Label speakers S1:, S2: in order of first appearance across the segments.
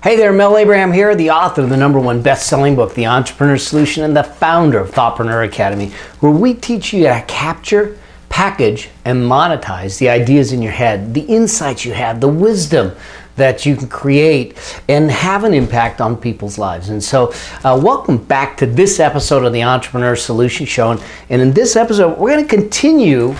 S1: Hey there, Mel Abraham here, the author of the #1 best-selling book, The Entrepreneur Solution, and the founder of Thoughtpreneur Academy, where we teach you to capture, package, and monetize the ideas in your head, the insights you have, the wisdom that you can create and have an impact on people's lives. And so welcome back to this episode of the Entrepreneur Solution Show. And in this episode, we're going to continue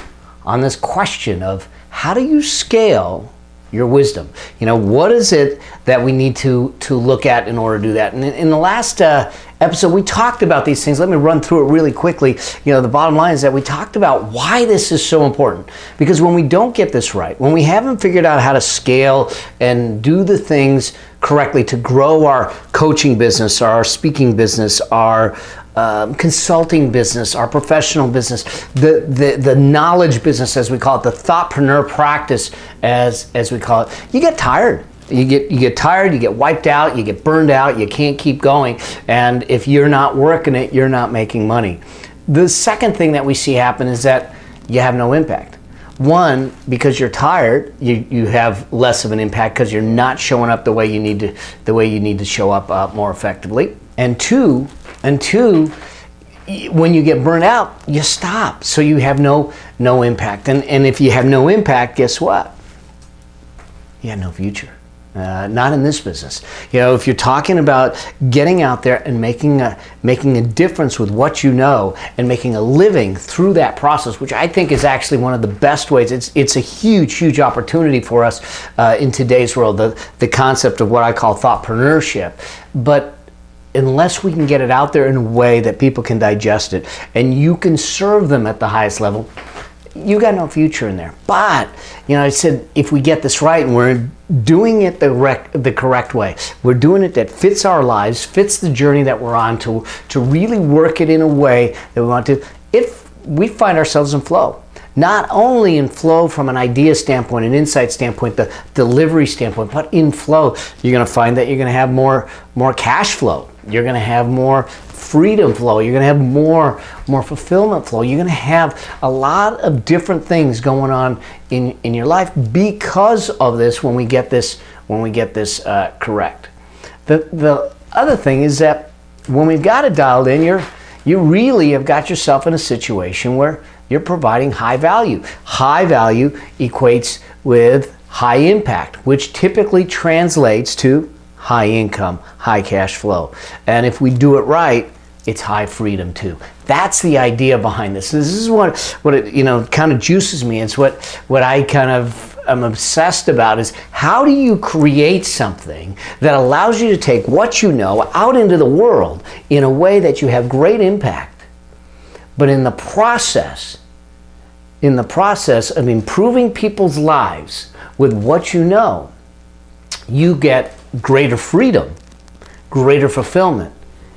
S1: on this question of how do you scale your wisdom? You know, what is it that we need to look at in order to do that? And in the last episode, we talked about these things. Let me run through it really quickly. You know, the bottom line is that we talked about why this is so important. Because when we don't get this right, when we haven't figured out how to scale and do the things correctly to grow our coaching business, our speaking business, our consulting business, our professional business, the knowledge business, as we call it, the thoughtpreneur practice, as we call it, you get tired. You get tired, you get wiped out, you get burned out, you can't keep going. And if you're not working it, you're not making money. The second thing that we see happen is that you have no impact. One, because you're tired, you have less of an impact because you're not showing up the way you need to show up more effectively. And two, when you get burned out, you stop. So you have no impact. And if you have no impact, guess what? You have no future. Not in this business. You know, if you're talking about getting out there and making a difference with what you know and making a living through that process, which I think is actually one of the best ways. It's a huge opportunity for us in today's world, the concept of what I call thoughtpreneurship. But unless we can get it out there in a way that people can digest it and you can serve them at the highest level, you got no future in there. But, you know, I said, if we get this right and we're doing it the correct way, we're doing it that fits our lives, fits the journey that we're on, to really work it in a way that we want to, if we find ourselves in flow. Not only in flow from an idea standpoint, an insight standpoint, the delivery standpoint, but in flow, you're going to find that you're going to have more cash flow. You're going to have more freedom flow. You're going to have more fulfillment flow. You're going to have a lot of different things going on in your life because of this. When we get this correct. The other thing is that when we've got it dialed in, you really have got yourself in a situation where you're providing high value. High value equates with high impact, which typically translates to high income, high cash flow. And if we do it right, it's high freedom too. That's the idea behind this. This is what it, you know, kind of juices me. It's what I kind of am obsessed about, is how do you create something that allows you to take what you know out into the world in a way that you have great impact, but in the process of improving people's lives with what you know, you get greater freedom, greater fulfillment,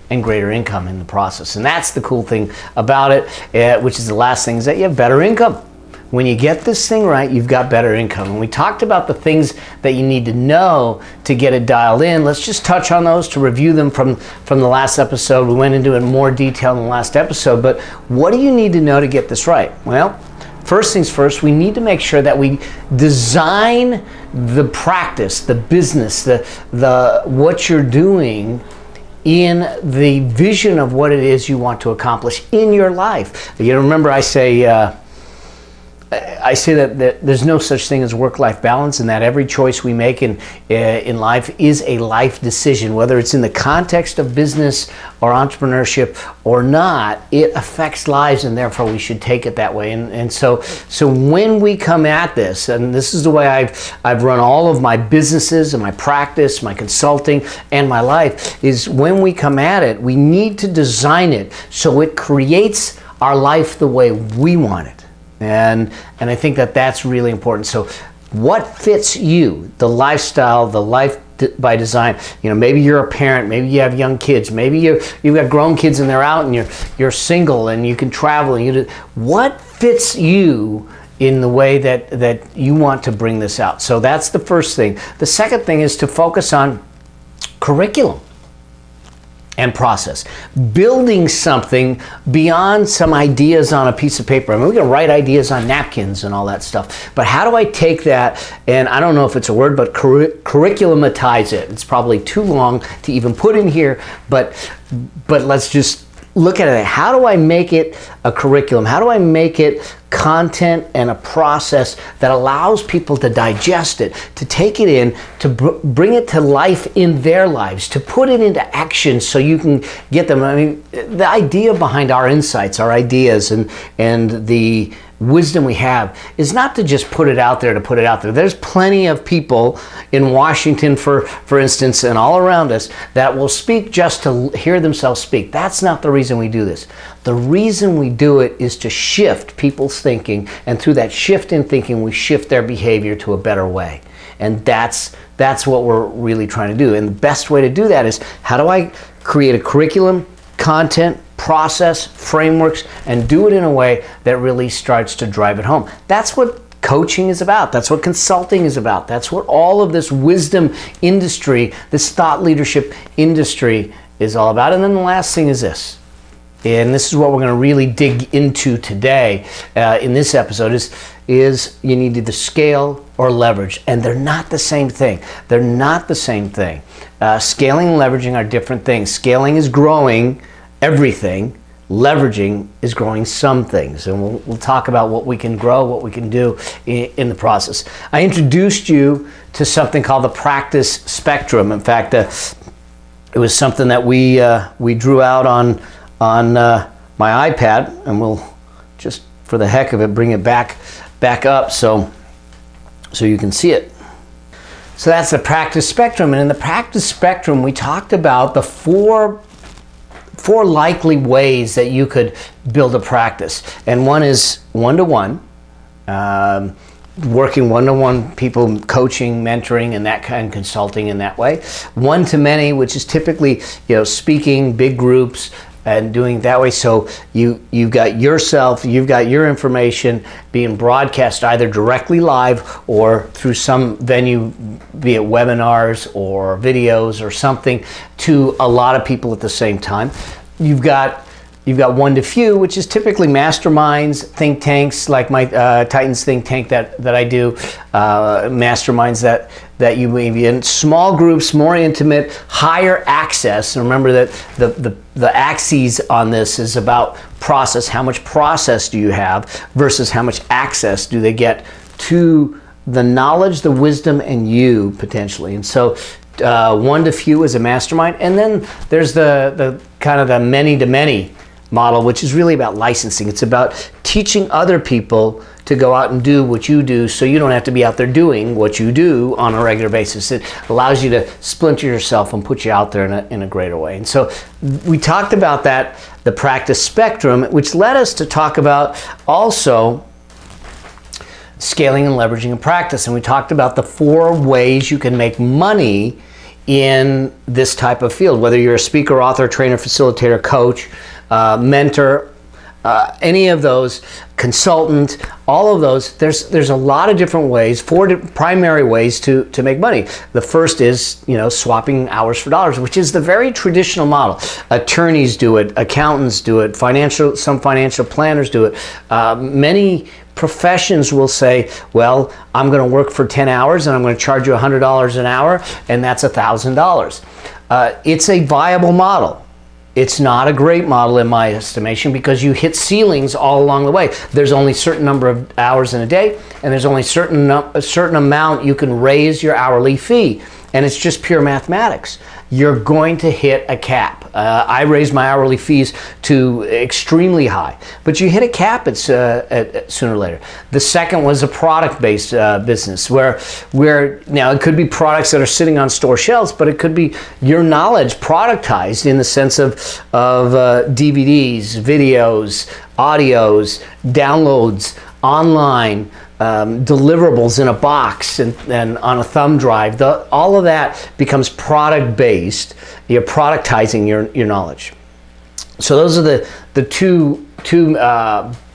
S1: and greater income in the process. And that's the cool thing about it, which is the last thing, is that you have better income. When you get this thing right, you've got better income. And we talked about the things that you need to know to get it dialed in. Let's just touch on those to review them from the last episode. We went into it in more detail in the last episode, but what do you need to know to get this right? Well, first things first, we need to make sure that we design the practice, the business, the what you're doing in the vision of what it is you want to accomplish in your life. You know, remember I say that there's no such thing as work-life balance, and that every choice we make in life is a life decision. Whether it's in the context of business or entrepreneurship or not, it affects lives, and therefore we should take it that way. And so when we come at this, and this is the way I've run all of my businesses and my practice, my consulting, and my life, is when we come at it, we need to design it so it creates our life the way we want it. And I think that that's really important. So what fits you, the lifestyle, the life by design? You know, maybe you're a parent, maybe you have young kids, maybe you've got grown kids and they're out and you're single and you can travel. And what fits you in the way that you want to bring this out? So that's the first thing. The second thing is to focus on curriculum. and process. Building something beyond some ideas on a piece of paper. I mean, we can write ideas on napkins and all that stuff, but how do I take that, and I don't know if it's a word, but curriculumatize it? It's probably too long to even put in here, but let's just look at it. How do I make it a curriculum? How do I make it content and a process that allows people to digest it, to take it in, to bring it to life in their lives, to put it into action so you can get them? I mean, the idea behind our insights, our ideas, and the wisdom we have is not to just put it out there to put it out there. There's plenty of people in Washington, for instance, and all around us that will speak just to hear themselves speak. That's not the reason we do this. The reason we do it is to shift people's thinking, and through that shift in thinking, we shift their behavior to a better way. And that's what we're really trying to do. And the best way to do that is, how do I create a curriculum, content, process, frameworks, and do it in a way that really starts to drive it home? That's what coaching is about. That's what consulting is about. That's what all of this wisdom industry, this thought leadership industry is all about. And then the last thing is this, and this is what we're going to really dig into today in this episode, is you need either scale or leverage, and they're not the same thing. They're not the same thing. Scaling and leveraging are different things. Scaling is growing everything. Leveraging is growing some things, and we'll talk about what we can grow, what we can do in the process. I introduced you to something called the practice spectrum. In fact, it was something that we drew out on my iPad, and we'll just, for the heck of it, bring it back up so you can see it. So that's the practice spectrum, and in the practice spectrum, we talked about the four likely ways that you could build a practice. And one is one-to-one, working one-to-one people, coaching, mentoring, and that kind of consulting in that way. One-to-many, which is typically, speaking, big groups, and doing it that way. So you've got yourself, you've got your information being broadcast either directly live or through some venue, be it webinars or videos or something, to a lot of people at the same time. You've got one to few, which is typically masterminds, think tanks, like my Titans think tank that I do, masterminds that you may be in, small groups, more intimate, higher access. And remember that the axes on this is about process. How much process do you have versus how much access do they get to the knowledge, the wisdom, and you potentially. And so one to few is a mastermind. And then there's the kind of the many to many model, which is really about licensing. It's about teaching other people to go out and do what you do, so you don't have to be out there doing what you do on a regular basis. It allows you to splinter yourself and put you out there in a greater way. And so we talked about that, the practice spectrum, which led us to talk about also scaling and leveraging a practice. And we talked about the 4 ways you can make money in this type of field, whether you're a speaker, author, trainer, facilitator, coach, mentor, any of those, consultant, all of those. There's a lot of different ways, 4 primary ways to make money. The first is, swapping hours for dollars, which is the very traditional model. Attorneys do it, accountants do it, some financial planners do it. Many professions will say, well, I'm going to work for 10 hours and I'm going to charge you $100 an hour, and that's $1,000. It's a viable model. It's not a great model in my estimation, because you hit ceilings all along the way. There's only a certain number of hours in a day, and there's only a certain amount you can raise your hourly fee. And it's just pure mathematics. You're going to hit a cap. I raised my hourly fees to extremely high, but you hit a cap at sooner or later. The second was a product-based business, where now it could be products that are sitting on store shelves, but it could be your knowledge productized in the sense of DVDs, videos, audios, downloads, online, deliverables in a box and on a thumb drive. All of that becomes product based. You're productizing your knowledge. So those are the two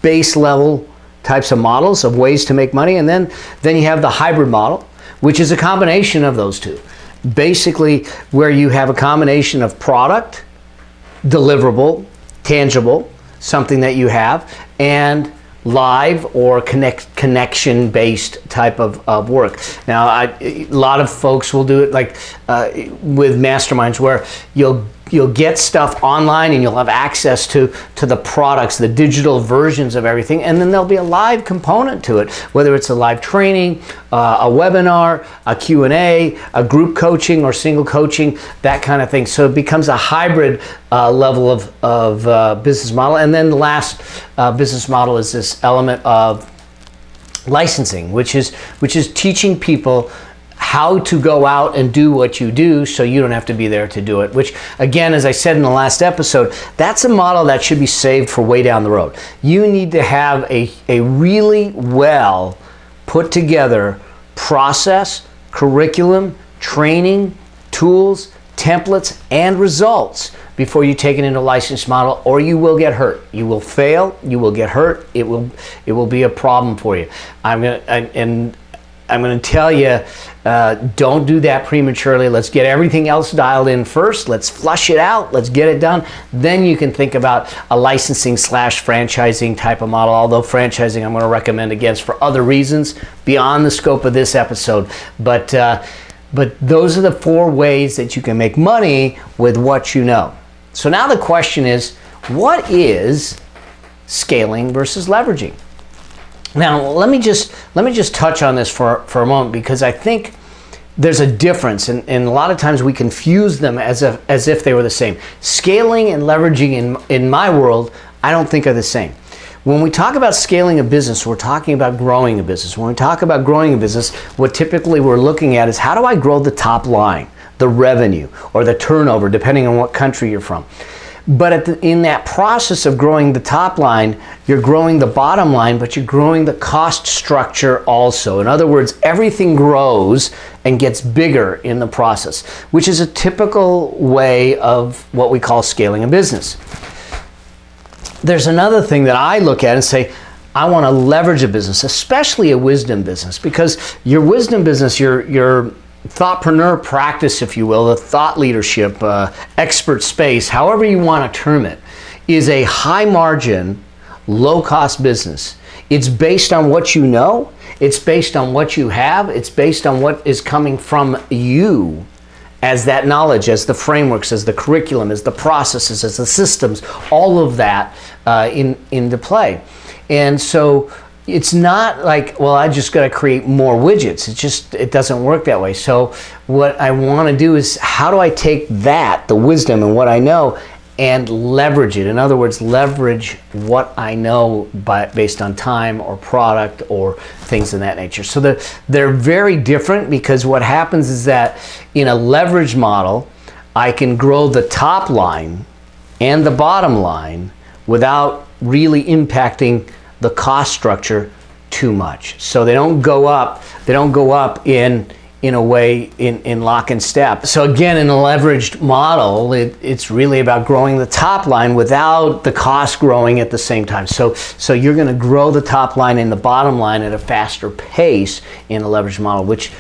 S1: base level types of models of ways to make money. And then you have the hybrid model, which is a combination of those two. Basically, where you have a combination of product deliverable, tangible, something that you have, and live or connection-based type of work. Now, a lot of folks will do it like with masterminds, where you'll get stuff online and you'll have access to the products, the digital versions of everything, and then there'll be a live component to it, whether it's a live training, a webinar, a Q&A, a group coaching or single coaching, that kind of thing. So it becomes a hybrid level of business model. And then the last business model is this element of licensing, which is teaching people how to go out and do what you do so you don't have to be there to do it, which, again, as I said in the last episode, that's a model that should be saved for way down the road. You need to have a really well put together process, curriculum, training, tools, templates, and results before you take it into a licensed model, or you will get hurt. You will fail, you will get hurt, it will be a problem for you. I'm going to tell you, don't do that prematurely. Let's get everything else dialed in first. Let's flush it out. Let's get it done. Then you can think about a licensing / franchising type of model, although franchising I'm going to recommend against for other reasons beyond the scope of this episode. But those are the 4 ways that you can make money with what you know. So now the question is, what is scaling versus leveraging? Now, let me just touch on this for a moment, because I think there's a difference, and a lot of times we confuse them as if they were the same. Scaling and leveraging in my world, I don't think are the same. When we talk about scaling a business, we're talking about growing a business. When we talk about growing a business, what typically we're looking at is, how do I grow the top line, the revenue, or the turnover, depending on what country you're from. But in that process of growing the top line, you're growing the bottom line, but you're growing the cost structure also. In other words, everything grows and gets bigger in the process, which is a typical way of what we call scaling a business. There's another thing that I look at and say, I want to leverage a business, especially a wisdom business, because your wisdom business, your thoughtpreneur practice, if you will, the thought leadership, expert space, however you want to term it, is a high margin, low cost business. It's based on what you know, it's based on what you have, it's based on what is coming from you as that knowledge, as the frameworks, as the curriculum, as the processes, as the systems, all of that into play. And so it's not like, well, I just got to create more widgets. It doesn't work that way. So what I want to do is, how do I take that, the wisdom and what I know, and leverage it? In other words, leverage what I know based on time or product or things of that nature. So they're very different, because what happens is that in a leverage model, I can grow the top line and the bottom line without really impacting the cost structure too much. So they don't go up in a way in lock and step. So again, in a leveraged model, it's really about growing the top line without the cost growing at the same time. So you're going to grow the top line and the bottom line at a faster pace in a leveraged model, which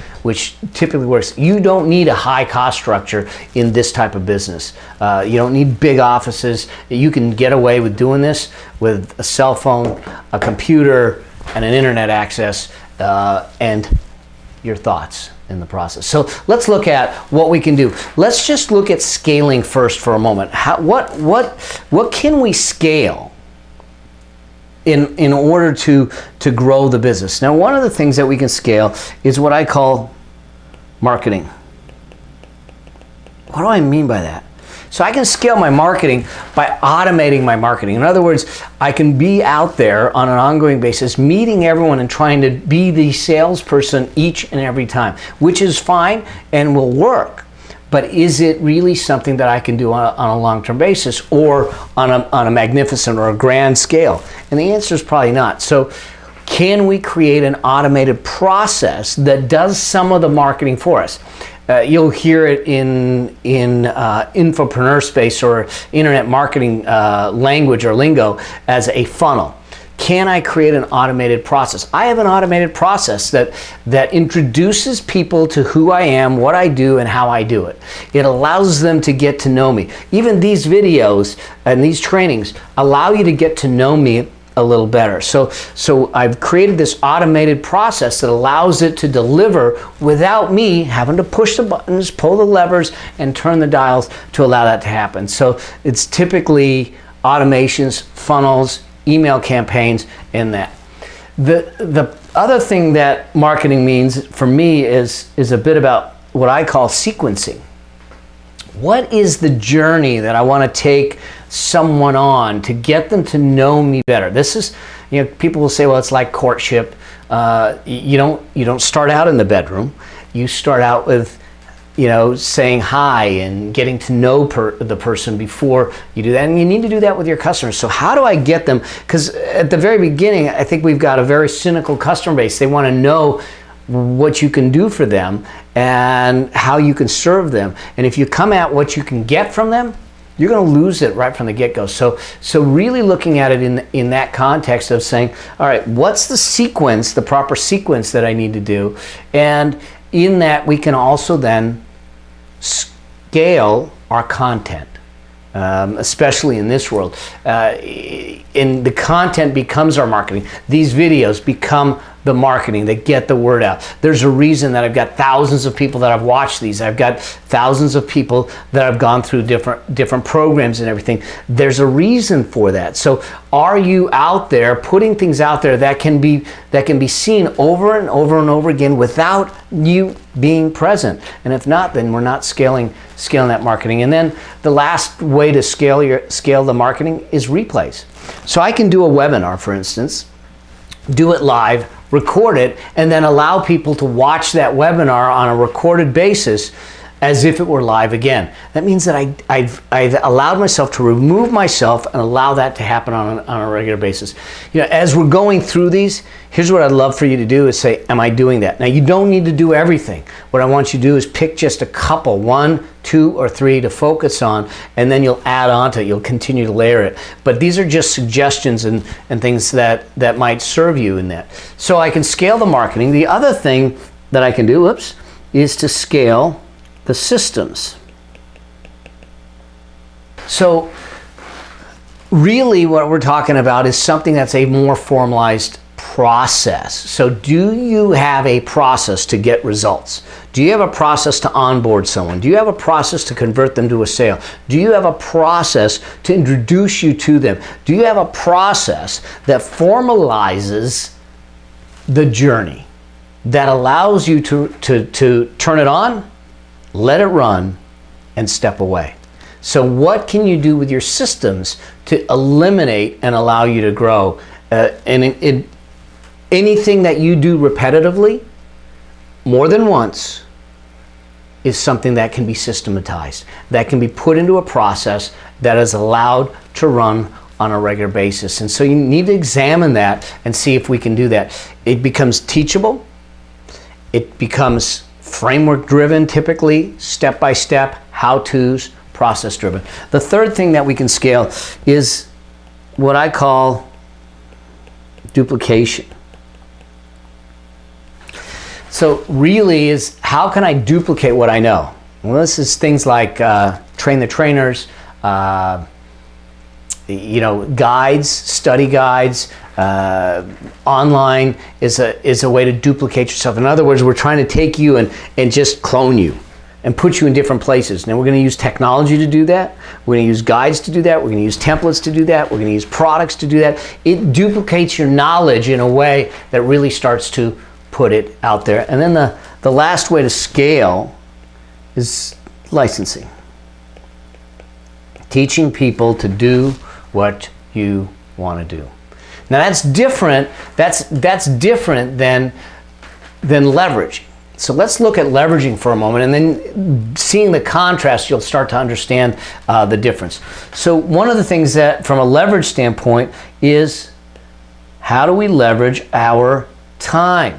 S1: typically works. You don't need a high cost structure in this type of business. You don't need big offices. You can get away with doing this with a cell phone, a computer, and an internet access, and your thoughts in the process. So let's look at what we can do. Let's just look at scaling first for a moment. What can we scale in order to grow the business? Now, one of the things that we can scale is what I call marketing. What do I mean by that? So I can scale my marketing by automating my marketing. In other words, I can be out there on an ongoing basis, meeting everyone and trying to be the salesperson each and every time, which is fine and will work. But is it really something that I can do on a long-term basis, or on a magnificent or a grand scale? And the answer is probably not. So can we create an automated process that does some of the marketing for us? You'll hear it in infopreneur space or internet marketing language or lingo as a funnel. can I create an automated process? I have an automated process that introduces people to who I am, what I do, and how I do it. It allows them to get to know me. Even these videos and these trainings allow you to get to know me a little better. So I've created this automated process that allows it to deliver without me having to push the buttons, pull the levers, and turn the dials to allow that to happen. So it's typically automations, funnels, email campaigns, and that. The other thing that marketing means for me is a bit about what I call sequencing. What is the journey that I want to take someone on to get them to know me better? This is, people will say, well, it's like courtship. You don't start out in the bedroom. You start out with, saying hi and getting to know the person before you do that. And you need to do that with your customers. So how do I get them? Because at the very beginning, I think we've got a very cynical customer base. They want to know what you can do for them and how you can serve them. And if you come at what you can get from them, you're going to lose it right from the get-go. So really looking at it in that context of saying, all right, what's the sequence, the proper sequence that I need to do? And in that, we can also then scale our content, especially in this world. And the content becomes our marketing. These videos become the marketing. They get the word out. There's a reason that I've got thousands of people that have watched these. I've got thousands of people that have gone through different programs and everything. There's a reason for that. So are you out there putting things out there that can be seen over and over and over again without you being present? And if not, then we're not scaling that marketing. And then the last way to scale the marketing is replays. So I can do a webinar, for instance, do it live, record it, and then allow people to watch that webinar on a recorded basis as if it were live again. That means that I've allowed myself to remove myself and allow that to happen on a regular basis. As we're going through these, here's what I'd love for you to do is say, am I doing that? Now, you don't need to do everything. What I want you to do is pick just a couple, 1, 2, or 3 to focus on, and then you'll add on to it. You'll continue to layer it. But these are just suggestions and things that might serve you in that. So I can scale the marketing. The other thing that I can do, is to scale the systems. So really what we're talking about is something that's a more formalized process. So do you have a process to get results? Do you have a process to onboard someone? Do you have a process to convert them to a sale? Do you have a process to introduce you to them? Do you have a process that formalizes the journey, that allows you to turn it on, let it run, and step away? So what can you do with your systems to eliminate and allow you to grow? Anything that you do repetitively, more than once, is something that can be systematized, that can be put into a process that is allowed to run on a regular basis. And so you need to examine that and see if we can do that. It becomes teachable. It becomes framework driven, typically step by step, how-tos, process driven. The third thing that we can scale is what I call duplication. So really is, how can I duplicate what I know? Well, this is things like train the trainers, guides, study guides. Online is a way to duplicate yourself. In other words, we're trying to take you and just clone you and put you in different places. Now we're going to use technology to do that. We're going to use guides to do that. We're going to use templates to do that. We're going to use products to do that. It duplicates your knowledge in a way that really starts to put it out there. And then the last way to scale is licensing. Teaching people to do what you want to do. Now that's different. That's different than leveraging. So let's look at leveraging for a moment, and then seeing the contrast, you'll start to understand the difference. So one of the things that, from a leverage standpoint, is how do we leverage our time?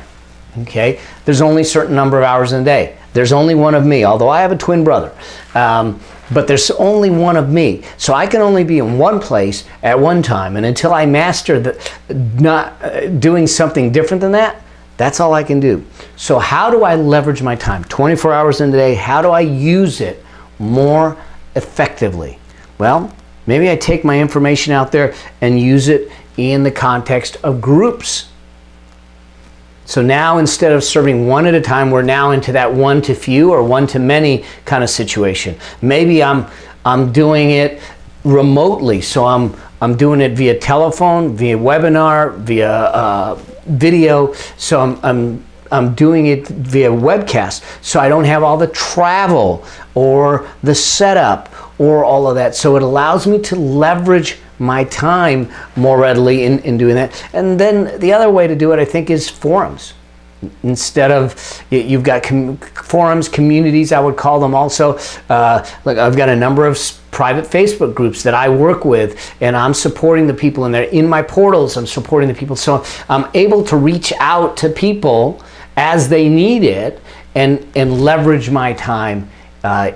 S1: Okay, there's only a certain number of hours in a day. There's only one of me, although I have a twin brother. But there's only one of me. So I can only be in one place at one time. And until I master not doing something different than that, that's all I can do. So how do I leverage my time? 24 hours in a day, how do I use it more effectively? Well, maybe I take my information out there and use it in the context of groups. So now instead of serving one at a time, we're now into that one to few or one to many kind of situation. Maybe I'm doing it remotely. So I'm doing it via telephone, via webinar, via video. So I'm doing it via webcast. So I don't have all the travel or the setup or all of that. So it allows me to leverage my time more readily in doing that. And then the other way to do it, I think, is forums. Instead of, you've got forums, communities, I would call them also. Look, I've got a number of private Facebook groups that I work with, and I'm supporting the people in there. In my portals, I'm supporting the people. So I'm able to reach out to people as they need it and leverage my time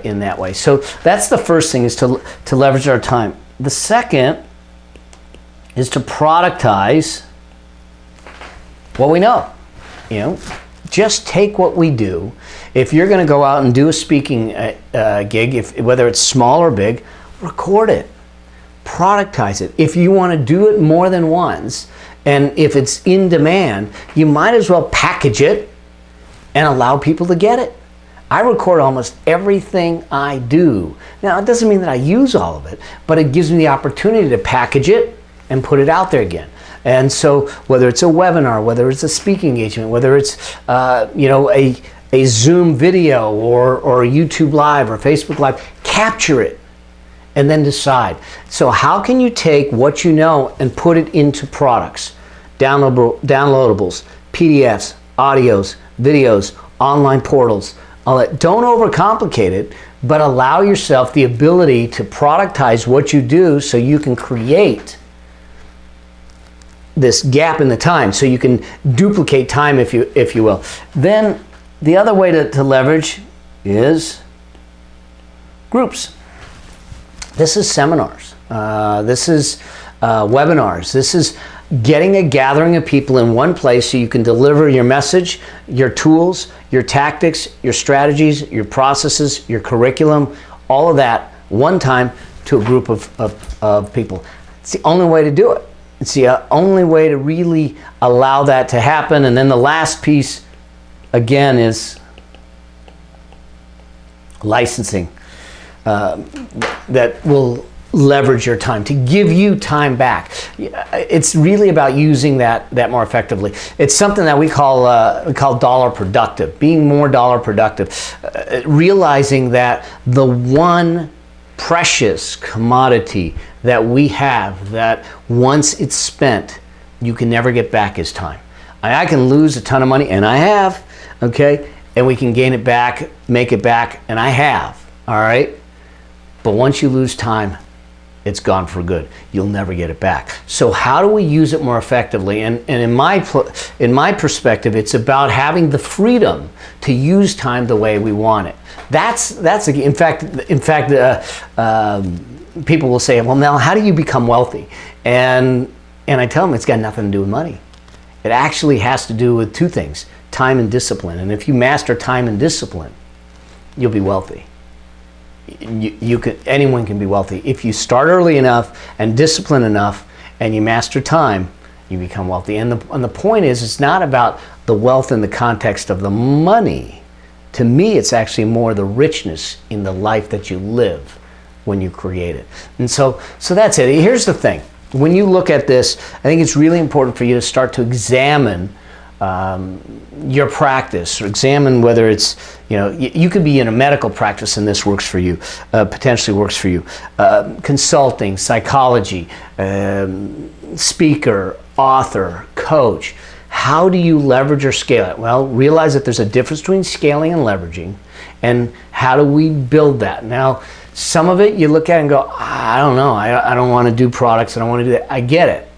S1: in that way. So that's the first thing, is to leverage our time. The second is to productize what we know. You know, just take what we do. If you're going to go out and do a speaking gig, whether it's small or big, record it, productize it. If you want to do it more than once, and if it's in demand, you might as well package it and allow people to get it. I record almost everything I do. Now, it doesn't mean that I use all of it, but it gives me the opportunity to package it and put it out there again. And so whether it's a webinar, whether it's a speaking engagement, whether it's a Zoom video or a YouTube Live or Facebook Live, capture it and then decide. So how can you take what you know and put it into products, downloadables, PDFs, audios, videos, online portals, all that. Don't overcomplicate it, but allow yourself the ability to productize what you do so you can create this gap in the time, so you can duplicate time, if you will. Then the other way to leverage is groups. This is seminars. This is webinars. This is getting a gathering of people in one place so you can deliver your message, your tools, your tactics, your strategies, your processes, your curriculum, all of that one time to a group of people. It's the only way to do it. It's the only way to really allow that to happen. And then the last piece, again, is licensing that will leverage your time, to give you time back. It's really about using that more effectively. It's something that we call dollar productive, being more dollar productive, realizing that the one precious commodity that we have, that once it's spent, you can never get back, is time. I can lose a ton of money, and I have, okay? And we can gain it back, make it back, and I have, all right? But once you lose time, it's gone for good. You'll never get it back. So how do we use it more effectively? And in my perspective, it's about having the freedom to use time the way we want it. That's in fact, people will say, well, Mel, how do you become wealthy? And I tell them it's got nothing to do with money. It actually has to do with two things, time and discipline. And if you master time and discipline, you'll be wealthy. Anyone can be wealthy. If you start early enough and discipline enough and you master time, you become wealthy. And the point is, it's not about the wealth in the context of the money. To me, it's actually more the richness in the life that you live when you create it. And so that's it. Here's the thing. When you look at this, I think it's really important for you to start to examine your practice, or examine whether it's, you could be in a medical practice and this works for you, potentially works for you. Consulting, psychology, speaker, author, coach. How do you leverage or scale it? Well, realize that there's a difference between scaling and leveraging, and how do we build that? Now, some of it you look at and go, I don't know, I don't want to do products, I don't want to do that. I get it.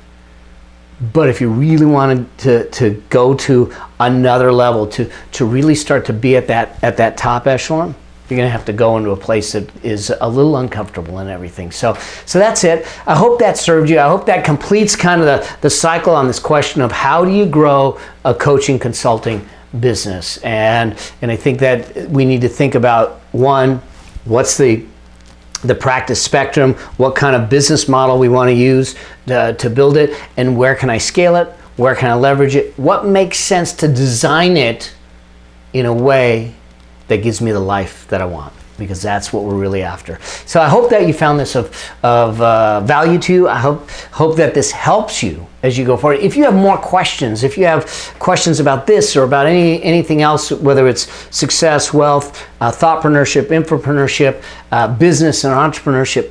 S1: But if you really wanted to go to another level, to really start to be at that top echelon, you're going to have to go into a place that is a little uncomfortable and everything. So that's it. I hope that served you. I hope that completes kind of the cycle on this question of how do you grow a coaching consulting business. And I think that we need to think about, one, what's the practice spectrum, what kind of business model we want to use to build it, and where can I scale it, where can I leverage it, what makes sense to design it in a way that gives me the life that I want, because that's what we're really after. So I hope that you found this of value to you. I hope that this helps you as you go forward. If you have more questions, if you have questions about this or about anything else, whether it's success, wealth, thoughtpreneurship, infopreneurship, business and entrepreneurship,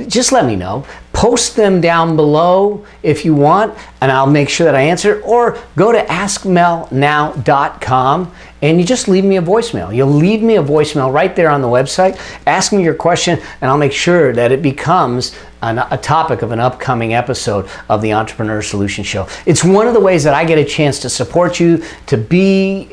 S1: just let me know. Post them down below if you want, and I'll make sure that I answer. Or go to askmelnow.com and you just leave me a voicemail. You'll leave me a voicemail right there on the website. Ask me your question, and I'll make sure that it becomes a topic of an upcoming episode of the Entrepreneur Solution Show. It's one of the ways that I get a chance to support you, to be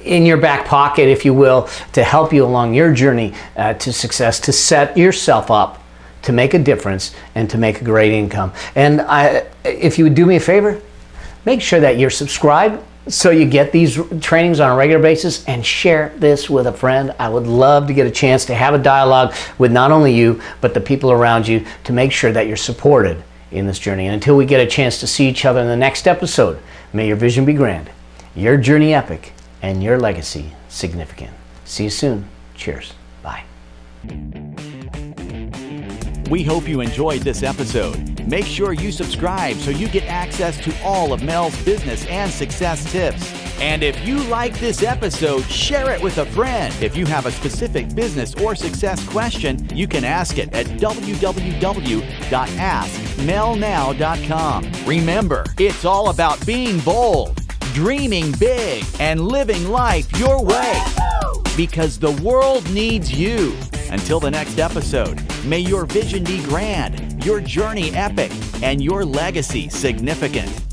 S1: in your back pocket, if you will, to help you along your journey to success, to set yourself up to make a difference and to make a great income. And if you would do me a favor, make sure that you're subscribed so you get these trainings on a regular basis, and share this with a friend. I would love to get a chance to have a dialogue with not only you, but the people around you, to make sure that you're supported in this journey. And until we get a chance to see each other in the next episode, may your vision be grand, your journey epic, and your legacy significant. See you soon. Cheers. Bye.
S2: We hope you enjoyed this episode. Make sure you subscribe so you get access to all of Mel's business and success tips. And if you like this episode, share it with a friend. If you have a specific business or success question, you can ask it at www.askmelnow.com. Remember, it's all about being bold, dreaming big, and living life your way. Because the world needs you. Until the next episode, may your vision be grand, your journey epic, and your legacy significant.